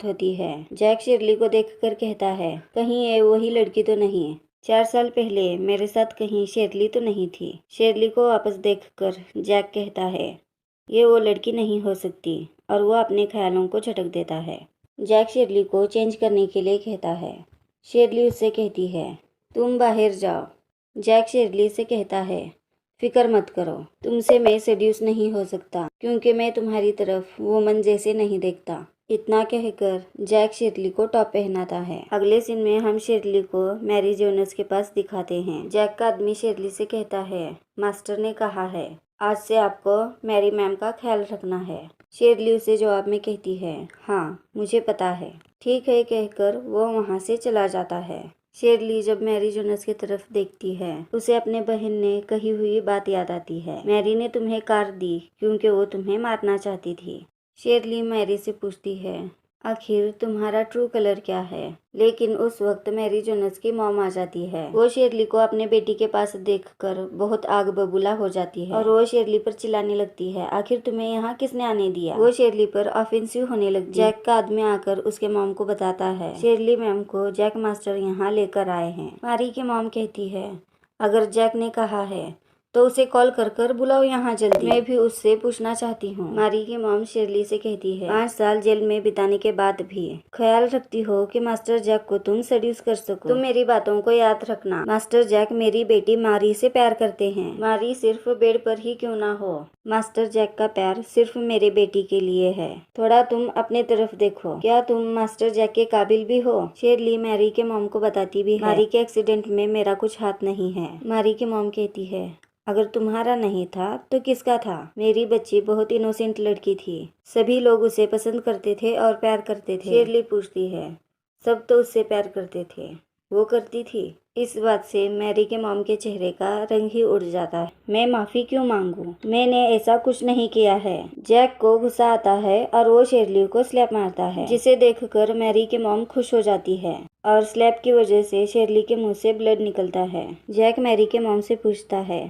बात होती है। जैक शेरली को देखकर कहता है, कहीं ये वही लड़की तो नहीं? 4 साल पहले मेरे साथ कहीं शेरली तो नहीं थी? शेरली को वापस देखकर जैक कहता है, ये वो लड़की नहीं हो सकती, और वो अपने ख्यालों को झटक देता है। जैक शेरली को चेंज करने के लिए कहता है। शेरली उससे कहती है, तुम बाहर जाओ। जैक शेरली से कहता है, फिक्र मत करो, तुमसे मैं सेड्यूस नहीं हो सकता, क्योंकि मैं तुम्हारी तरफ वुमन जैसे नहीं देखता। इतना कहकर जैक शेरली को टॉप पहनाता है। अगले सीन में हम शेरली को मैरी जोनस के पास दिखाते हैं। जैक का आदमी शेरली से कहता है, मास्टर ने कहा है आज से आपको मैरी मैम का ख्याल रखना है। शेरली उसे जवाब में कहती है, हाँ मुझे पता है। ठीक है कहकर वो वहाँ से चला जाता है। शेरली जब मैरी जोनस की तरफ देखती है, उसे अपने बहन ने कही हुई बात याद आती है। मैरी ने तुम्हें कार दी क्योंकि वो तुम्हें मारना चाहती थी। शेरली मैरी से पूछती है, आखिर तुम्हारा ट्रू कलर क्या है? लेकिन उस वक्त मैरी जोनस की मॉम आ जाती है। वो शेरली को अपने बेटी के पास देखकर बहुत आग बबूला हो जाती है और वो शेरली पर चिल्लाने लगती है, आखिर तुम्हें यहाँ किसने आने दिया? वो शेरली पर ऑफेंसिव होने लगती है। जैक का आदमी आकर उसके मॉम को बताता है, शेरली मैम को जैक मास्टर यहाँ लेकर आए हैं। मैरी की मॉम कहती है, अगर जैक ने कहा है तो उसे कॉल कर कर बुलाओ यहाँ जल्दी, मैं भी उससे पूछना चाहती हूँ। मैरी की मॉम शेरली से कहती है, 5 साल जेल में बिताने के बाद भी ख्याल रखती हो कि मास्टर जैक को तुम सेड्यूस कर सको। तुम मेरी बातों को याद रखना। मास्टर जैक मेरी बेटी मारी से प्यार करते हैं। मारी सिर्फ बेड पर ही क्यों ना हो, मास्टर जैक का प्यार सिर्फ मेरे बेटी के लिए है। थोड़ा तुम अपने तरफ देखो, क्या तुम मास्टर जैक के काबिल भी हो? शेरली मैरी के मॉम को बताती भी है, मारी के एक्सीडेंट में मेरा कुछ हाथ नहीं है। मैरी की मॉम कहती है, अगर तुम्हारा नहीं था तो किसका था? मेरी बच्ची बहुत इनोसेंट लड़की थी, सभी लोग उसे पसंद करते थे और प्यार करते थे। शेरली पूछती है, सब तो उससे प्यार करते थे, वो करती थी? इस बात से मैरी के मॉम के चेहरे का रंग ही उड़ जाता है। मैं माफी क्यों मांगू, मैंने ऐसा कुछ नहीं किया है। जैक को गुस्सा आता है और वो शेरली को स्लैप मारता है, जिसे देखकर मैरी के मॉम खुश हो जाती है और स्लैप की वजह से शेरली के मुंह से ब्लड निकलता है। जैक मैरी के मॉम से पूछता है,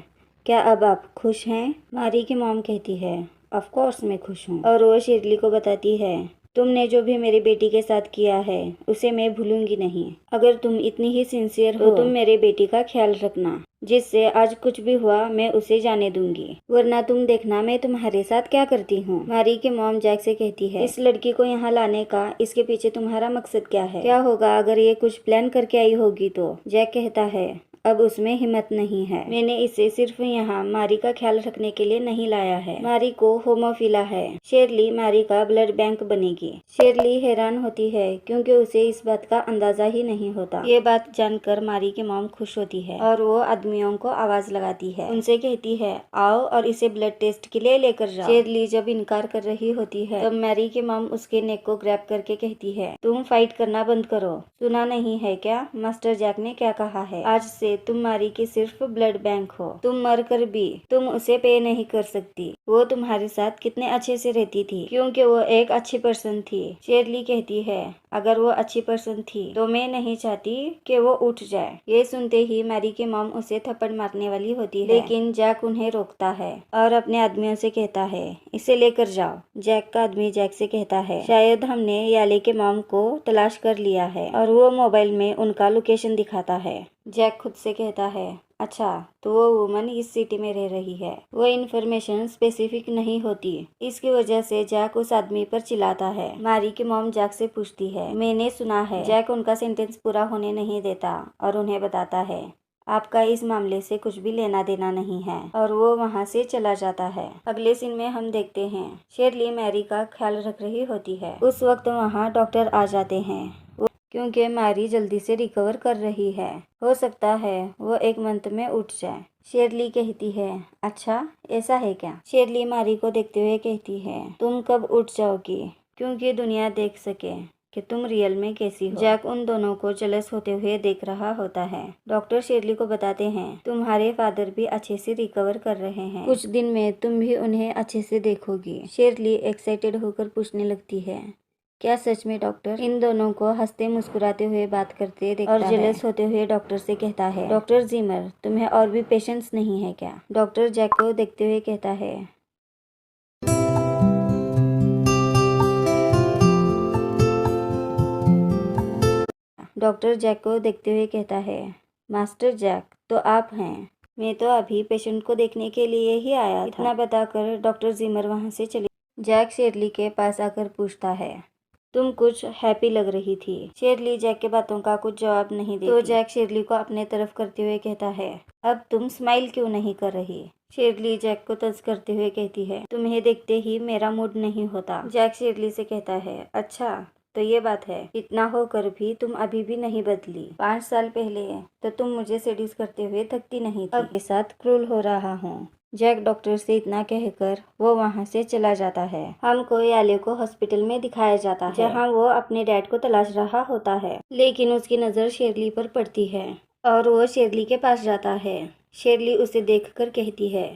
क्या अब आप खुश हैं? मैरी की मॉम कहती है, ऑफ कोर्स मैं खुश हूँ। और वो शेरली को बताती है, तुमने जो भी मेरी बेटी के साथ किया है उसे मैं भूलूंगी नहीं। अगर तुम इतनी ही सिंसियर हो तो तुम मेरे बेटी का ख्याल रखना, जिससे आज कुछ भी हुआ मैं उसे जाने दूंगी, वरना तुम देखना मैं तुम्हारे साथ क्या करती हूँ। मैरी की मॉम जैक से कहती है, इस लड़की को यहाँ लाने का इसके पीछे तुम्हारा मकसद क्या है? क्या होगा अगर ये कुछ प्लान करके आई होगी तो? जैक कहता है, अब उसमें हिम्मत नहीं है। मैंने इसे सिर्फ यहाँ मारी का ख्याल रखने के लिए नहीं लाया है। मारी को होमोफिला है। शेरली मारी का ब्लड बैंक बनेगी। शेरली हैरान होती है क्योंकि उसे इस बात का अंदाजा ही नहीं होता। ये बात जानकर मारी की मॉम खुश होती है और वो आदमियों को आवाज लगाती है, उनसे कहती है, आओ और इसे ब्लड टेस्ट के लिए लेकर जाओ। शेरली जब इनकार कर रही होती है तब मैरी की मॉम उसके नेक को ग्रैब करके कहती है, तुम फाइट करना बंद करो। सुना नहीं है क्या मास्टर जैक ने क्या कहा है? आज से तुम मारी की सिर्फ ब्लड बैंक हो। तुम मर कर भी तुम उसे पे नहीं कर सकती। वो तुम्हारे साथ कितने अच्छे से रहती थी क्योंकि वो एक अच्छी पर्सन थी। शेरली कहती है, अगर वो अच्छी पर्सन थी तो मैं नहीं चाहती कि वो उठ जाए। ये सुनते ही मैरी की मॉम उसे थप्पड़ मारने वाली होती है, लेकिन जैक उन्हें रोकता है और अपने आदमियों से कहता है, इसे लेकर जाओ। जैक का आदमी जैक से कहता है, शायद हमने याले के मॉम को तलाश कर लिया है, और वो मोबाइल में उनका लोकेशन दिखाता है। जैक खुद से कहता है, अच्छा तो वो वुमन इस सिटी में रह रही है। वो इन्फॉर्मेशन स्पेसिफिक नहीं होती, इसकी वजह से जैक उस आदमी पर चिल्लाता है। मैरी की मॉम जैक से पूछती है, मैंने सुना है। जैक उनका सेंटेंस पूरा होने नहीं देता और उन्हें बताता है, आपका इस मामले से कुछ भी लेना देना नहीं है, और वो वहाँ से चला जाता है। अगले सीन में हम देखते हैं शेरली मैरी का ख्याल रख रही होती है। उस वक्त वहाँ डॉक्टर आ जाते हैं क्योंकि मैरी जल्दी से रिकवर कर रही है। हो सकता है वो 1 मंथ में उठ जाए। शेरली कहती है, अच्छा ऐसा है क्या? शेरली मैरी को देखते हुए कहती है, तुम कब उठ जाओगी, क्योंकि दुनिया देख सके कि तुम रियल में कैसी हो। जैक उन दोनों को जेलस होते हुए देख रहा होता है। डॉक्टर शेरली को बताते हैं, तुम्हारे फादर भी अच्छे से रिकवर कर रहे हैं, कुछ दिन में तुम भी उन्हें अच्छे से देखोगी। शेरली एक्साइटेड होकर पूछने लगती है, क्या सच में डॉक्टर? इन दोनों को हंसते मुस्कुराते हुए बात करते देखता और जेलस होते हुए डॉक्टर से कहता है, डॉक्टर जीमर तुम्हें और भी पेशेंस नहीं है क्या? डॉक्टर जैक को देखते हुए कहता है, डॉक्टर जैक को देखते हुए कहता है, मास्टर जैक तो आप हैं। मैं तो अभी पेशेंट को देखने के लिए ही आया था। इतना बताकर डॉक्टर जिमर वहाँ से चले। जैक शेरली के पास आकर पूछता है, तुम कुछ हैप्पी लग रही थी। शेरली जैक के बातों का कुछ जवाब नहीं देती। तो जैक शेरली को अपने तरफ करते हुए कहता है, अब तुम स्माइल क्यों नहीं कर रही। शेरली जैक को तंज करते हुए कहती है, तुम्हें देखते ही मेरा मूड नहीं होता। जैक शेरली से कहता है, अच्छा तो ये बात है। इतना होकर भी तुम अभी भी नहीं बदली। 5 साल पहले तो तुम मुझे सेड्यूस करते हुए थकती नहीं थी। अब के साथ क्रूर हो रहा हूँ। जैक डॉक्टर से इतना कहकर वो वहाँ से चला जाता है। हमको याले को हॉस्पिटल में दिखाया जाता है, जहाँ वो अपने डैड को तलाश रहा होता है। लेकिन उसकी नज़र शेरली पर पड़ती है और वो शेरली के पास जाता है। शेरली उसे देखकर कहती है,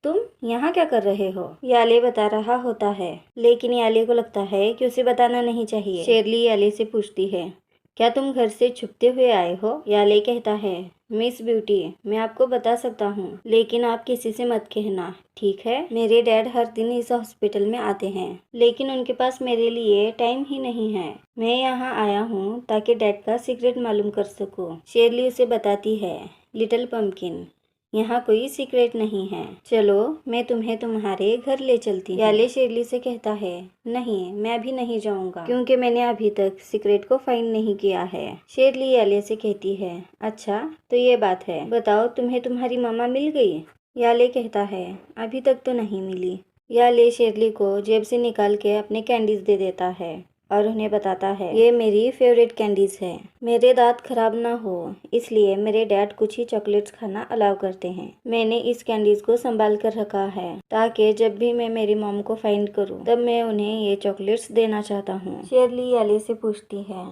तुम यहाँ क्या कर रहे हो। याले बता रहा होता है, लेकिन याले को लगता है कि उसे बताना नहीं चाहिए। शेरली याले से पूछती है, क्या तुम घर से छुपते हुए आए हो। याले कहता है, मिस ब्यूटी मैं आपको बता सकता हूँ, लेकिन आप किसी से मत कहना, ठीक है। मेरे डैड हर दिन इस हॉस्पिटल में आते हैं, लेकिन उनके पास मेरे लिए टाइम ही नहीं है। मैं यहाँ आया हूँ ताकि डैड का सीक्रेट मालूम कर सकूँ। शेरली उसे बताती है, लिटिल पम्पकिन यहाँ कोई सीक्रेट नहीं है, चलो मैं तुम्हें तुम्हारे घर ले चलती हूँ। याले शेरली से कहता है, नहीं मैं अभी नहीं जाऊँगा, क्योंकि मैंने अभी तक सीक्रेट को फाइंड नहीं किया है। शेरली याले से कहती है, अच्छा तो ये बात है, बताओ तुम्हें तुम्हारी मम्मा मिल गई। याले कहता है, अभी तक तो नहीं मिली। याले शेरली को जेब से निकाल के अपने कैंडीज दे देता है और उन्हें बताता है, ये मेरी फेवरेट कैंडीज है। मेरे दांत खराब ना हो इसलिए मेरे डैड कुछ ही चॉकलेट्स खाना अलाउ करते हैं। मैंने इस कैंडीज को संभाल कर रखा है ताकि जब भी मैं मेरी मॉम को फाइंड करूं तब मैं उन्हें ये चॉकलेट्स देना चाहता हूँ। शेरली याले से पूछती है,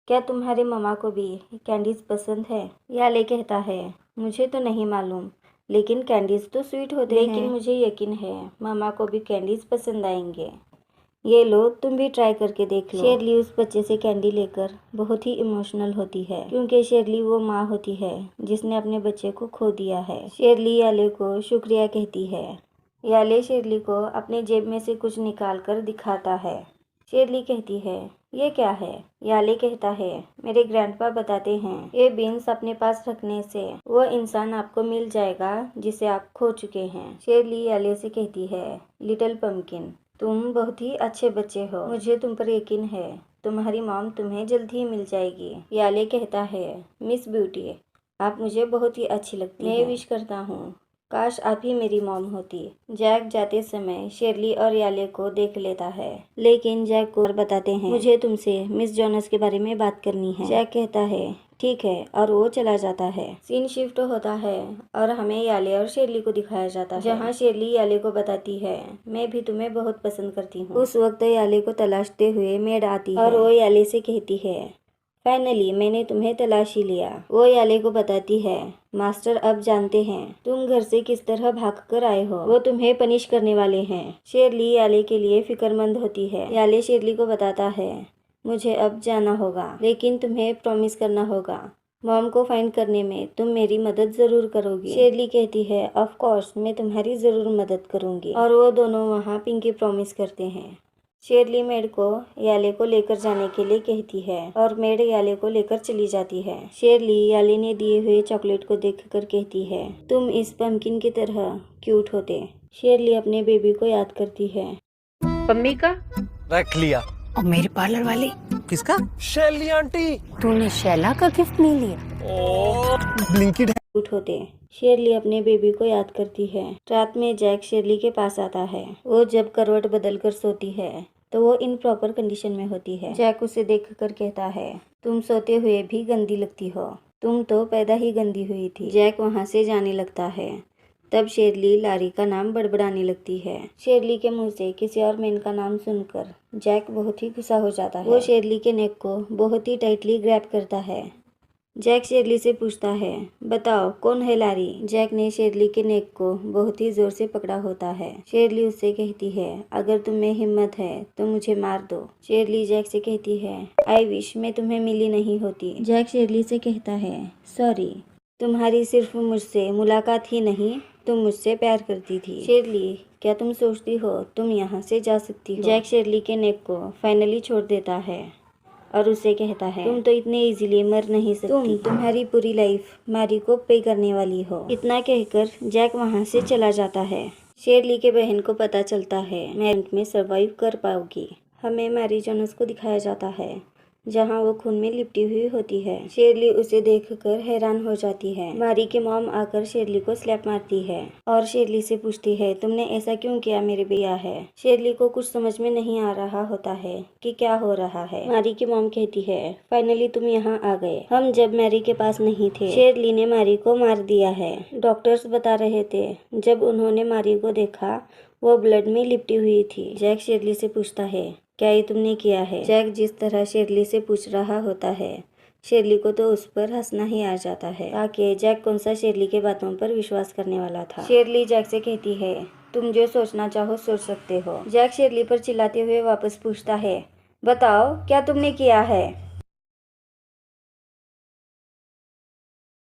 क्या तुम्हारी मम्मा को भी कैंडीज पसंद है। याले कहता है, मुझे तो नहीं मालूम, लेकिन कैंडीज तो स्वीट होते हैं। लेकिन मुझे यकीन है मम्मा को भी कैंडीज पसंद आएंगे। ये लो तुम भी ट्राई करके देख लो। शेरली उस बच्चे से कैंडी लेकर बहुत ही इमोशनल होती है, क्योंकि शेरली वो माँ होती है जिसने अपने बच्चे को खो दिया है। शेरली याले को शुक्रिया कहती है। याले शेरली को अपने जेब में से कुछ निकाल कर दिखाता है। शेरली कहती है, ये क्या है। याले कहता है, मेरे ग्रैंडपा बताते हैं ये बीन्स अपने पास रखने से वो इंसान आपको मिल जाएगा जिसे आप खो चुके हैं। शेरली याले से कहती है, लिटिल पम्पकिन तुम बहुत ही अच्छे बच्चे हो, मुझे तुम पर यकीन है तुम्हारी मॉम तुम्हें जल्द ही मिल जाएगी। याले कहता है, मिस ब्यूटी आप मुझे बहुत ही अच्छी लगती हैं। मैं विश करता हूँ काश आप ही मेरी मॉम होती। जैक जाते समय शेरली और याले को देख लेता है, लेकिन जैक को बताते हैं, मुझे तुमसे मिस जोनस के बारे में बात करनी है। जैक कहता है, ठीक है, और वो चला जाता है। सीन शिफ्ट होता है और हमें याले और शेरली को दिखाया जाता है, जहाँ शेरली याले को बताती है, मैं भी तुम्हें बहुत पसंद करती हूँ। उस वक्त याले को तलाशते हुए मेड आती है और वो याले से कहती है, फाइनली मैंने तुम्हें तलाश ही लिया। वो याले को बताती है, मास्टर अब जानते हैं तुम घर से किस तरह भाग कर आए हो, वो तुम्हें पनिश करने वाले हैं। शेरली याले के लिए फिक्रमंद होती है। याले शेरली को बताता है, मुझे अब जाना होगा, लेकिन तुम्हें प्रॉमिस करना होगा मॉम को फाइंड करने में तुम मेरी मदद जरूर करोगी। शेरली कहती है, ऑफ कोर्स मैं तुम्हारी जरूर मदद करूंगी। और वो दोनों वहाँ पिंकी प्रॉमिस करते हैं। शेरली मेड को याले को लेकर जाने के लिए कहती है और मेड याले को लेकर चली जाती है। शेरली याले ने दिए हुए चॉकलेट को देखकर कहती है, तुम इस पम्पकिन की तरह क्यूट होते। शेरली अपने बेबी को याद करती है। पम्मी का रख लिया। और मेरे पार्लर वाले किसका। शैली आंटी। तूने शैला का गिफ्ट नहीं लिया। ओ ब्लिंकिट क्यूट होते। शेरली अपने बेबी को याद करती है। रात में जैक शेरली के पास आता है। वो जब करवट बदल कर सोती है तो वो इनप्रॉपर कंडीशन में होती है। जैक उसे देखकर कहता है, तुम सोते हुए भी गंदी लगती हो, तुम तो पैदा ही गंदी हुई थी। जैक वहाँ से जाने लगता है। तब शेरली लारी का नाम बड़बड़ाने लगती है। शेरली के मुंह से किसी और मैन का नाम सुनकर जैक बहुत ही गुस्सा हो जाता है। वो शेरली के नेक को बहुत ही टाइटली ग्रैब करता है। जैक शेरली से पूछता है, बताओ कौन है लारी। जैक ने शेरली के नेक को बहुत ही जोर से पकड़ा होता है। शेरली उससे कहती है, अगर तुम में हिम्मत है तो मुझे मार दो। शेरली जैक से कहती है, आई विश मैं तुम्हें मिली नहीं होती। जैक शेरली से कहता है, सॉरी, तुम्हारी सिर्फ मुझसे मुलाकात ही नहीं, तुम मुझसे प्यार करती थी। शेरली, क्या तुम सोचती हो तुम यहाँ से जा सकती हो। जैक शेरली के नेक को फाइनली छोड़ देता है और उसे कहता है तुम तो इतने इजीली मर नहीं सकती, तुम्हारी पूरी लाइफ मैरी को पे करने वाली हो। इतना कहकर जैक वहाँ से चला जाता है। शेरली के बहन को पता चलता है मैरी में सरवाइव कर पाओगी। हमें मैरी जोनस को दिखाया जाता है जहाँ वो खून में लिपटी हुई होती है। शेरली उसे देखकर हैरान हो जाती है। मैरी की मॉम आकर शेरली को स्लैप मारती है और शेरली से पूछती है तुमने ऐसा क्यों किया मेरे भैया है। शेरली को कुछ समझ में नहीं आ रहा होता है कि क्या हो रहा है। मैरी की मॉम कहती है फाइनली तुम यहाँ आ गए, हम जब मैरी के पास नहीं थे शेरली ने मैरी को मार दिया है। डॉक्टर्स बता रहे थे जब उन्होंने मैरी को देखा वो ब्लड में लिपटी हुई थी। जैक शेरली से पूछता है क्या ये तुमने किया है। जैक जिस तरह शेरली से पूछ रहा होता है शेरली को तो उस पर हंसना ही आ जाता है ताकि जैक कौन सा शेरली के बातों पर विश्वास करने वाला था। शेरली जैक से कहती है तुम जो सोचना चाहो सोच सकते हो। जैक शेरली पर चिल्लाते हुए वापस पूछता है बताओ क्या तुमने किया है।